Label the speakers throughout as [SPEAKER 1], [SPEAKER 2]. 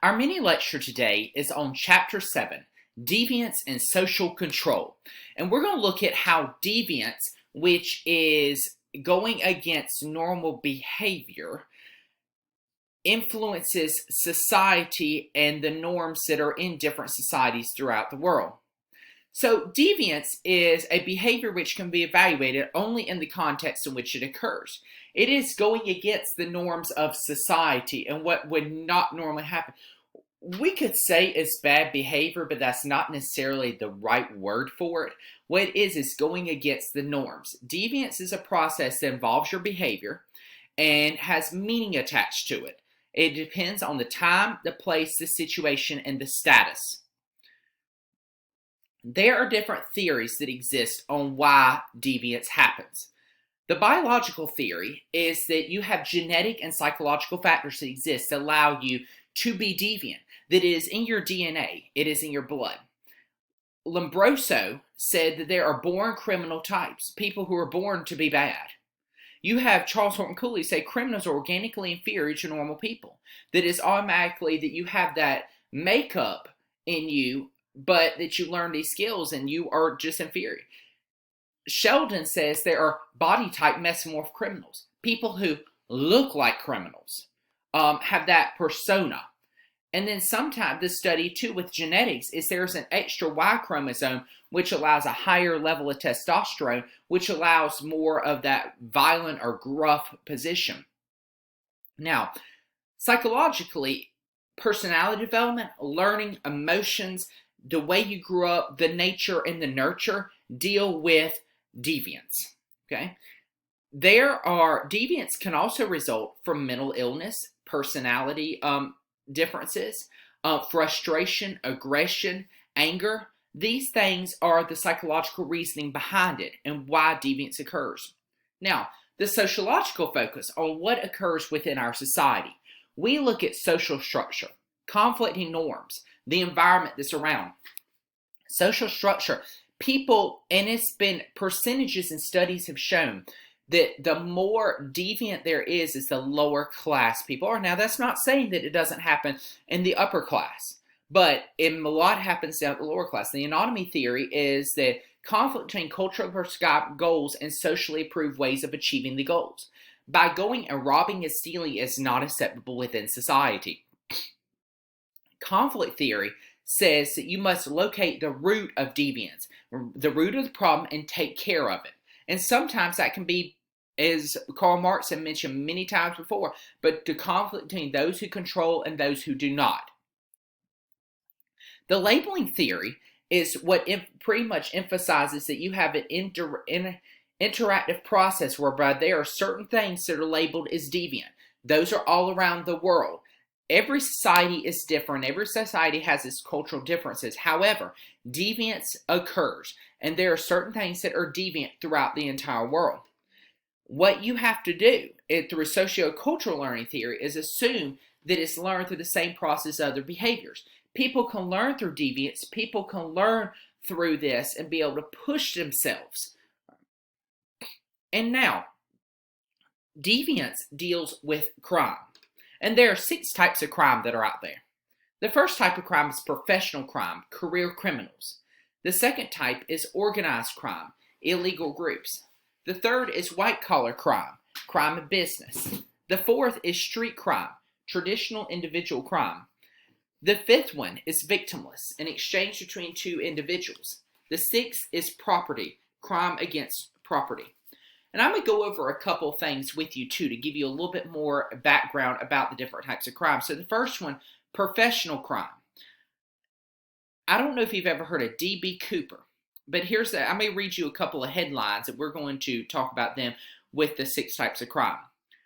[SPEAKER 1] Our mini lecture today is on Chapter 7, Deviance and Social Control. And we're going to look at how deviance, which is going against normal behavior, influences society and the norms that are in different societies throughout the world. So deviance is a behavior which can be evaluated only in the context in which it occurs. It is going against the norms of society and what would not normally happen. We could say it's bad behavior, but that's not necessarily the right word for it. What it is going against the norms. Deviance is a process that involves your behavior and has meaning attached to it. It depends on the time, the place, the situation, and the status. There are different theories that exist on why deviance happens. The biological theory is that you have genetic and psychological factors that exist that allow you to be deviant. That is in your DNA, it is in your blood. Lombroso said that there are born criminal types, people who are born to be bad. You have Charles Horton Cooley say criminals are organically inferior to normal people. That is automatically that you have that makeup in you, but that you learn these skills and you are just inferior. Sheldon says there are body type mesomorph criminals. People who look like criminals have that persona. And then sometimes the study too with genetics is there's an extra Y chromosome which allows a higher level of testosterone, which allows more of that violent or gruff position. Now, psychologically, personality development, learning, emotions, the way you grew up, the nature and the nurture deal with deviance. Okay? Deviance can also result from mental illness, personality differences, frustration, aggression, anger. These things are the psychological reasoning behind it and why deviance occurs. Now, the sociological focus on what occurs within our society. We look at social structure, conflicting norms, the environment that's around. Social structure, people, and it's been percentages and studies have shown that the more deviant there is the lower class people are. Now, that's not saying that it doesn't happen in the upper class, but a lot happens down at the lower class. The anatomy theory is that conflict between culturally prescribed goals and socially approved ways of achieving the goals. By going and robbing and stealing is not acceptable within society. Conflict theory says that you must locate the root of deviance, the root of the problem, and take care of it. And sometimes that can be, as Karl Marx had mentioned many times before, but the conflict between those who control and those who do not. The labeling theory is what pretty much emphasizes that you have an interactive process whereby there are certain things that are labeled as deviant. Those are all around the world. Every society is different. Every society has its cultural differences. However, deviance occurs, and there are certain things that are deviant throughout the entire world. What you have to do through sociocultural learning theory is assume that it's learned through the same process as other behaviors. People can learn through deviance. People can learn through this and be able to push themselves. And now, deviance deals with crime. And there are 6 types of crime that are out there. The first type of crime is professional crime, career criminals. The second type is organized crime, illegal groups. The third is white-collar crime, crime of business. The fourth is street crime, traditional individual crime. The fifth one is victimless, an exchange between 2 individuals. The sixth is property, crime against property. And I'm going to go over a couple things with you too to give you a little bit more background about the different types of crime. So the first one, professional crime. I don't know if you've ever heard of D.B. Cooper, but I'm going to read you a couple of headlines and we're going to talk about them with the 6 types of crime.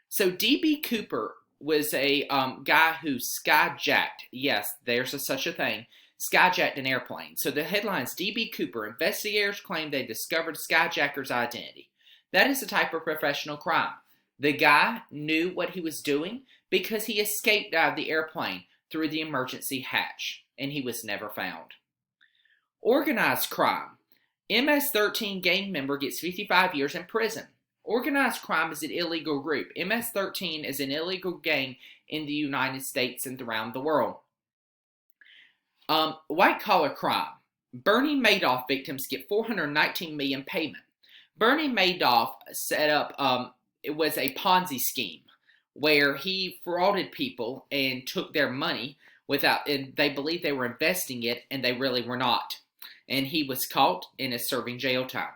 [SPEAKER 1] So D.B. Cooper was a guy who skyjacked, yes, there's such a thing, skyjacked an airplane. So the headline is D.B. Cooper, investigators claim they discovered skyjacker's identity. That is a type of professional crime. The guy knew what he was doing because he escaped out of the airplane through the emergency hatch, and he was never found. Organized crime. MS-13 gang member gets 55 years in prison. Organized crime is an illegal group. MS-13 is an illegal gang in the United States and around the world. White collar crime. Bernie Madoff victims get 419 million payment. Bernie Madoff set up, it was a Ponzi scheme where he frauded people and took their money without, and they believed they were investing it and they really were not. And he was caught and is serving jail time.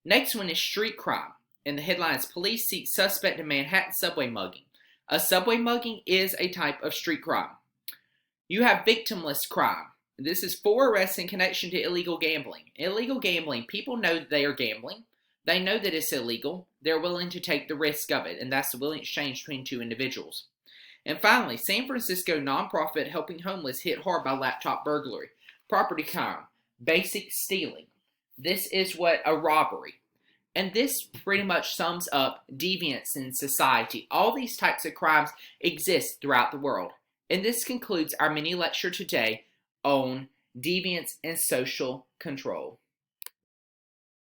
[SPEAKER 1] Next one is street crime. And the headline is Police Seek Suspect in Manhattan Subway Mugging. A subway mugging is a type of street crime. You have victimless crime. This is 4 arrests in connection to illegal gambling. Illegal gambling, people know that they are gambling. They know that it's illegal. They're willing to take the risk of it, and that's the willing exchange between 2 individuals. And finally, San Francisco nonprofit helping homeless hit hard by laptop burglary. Property crime, basic stealing. This is what a robbery. And this pretty much sums up deviance in society. All these types of crimes exist throughout the world. And this concludes our mini lecture today on deviance and social control.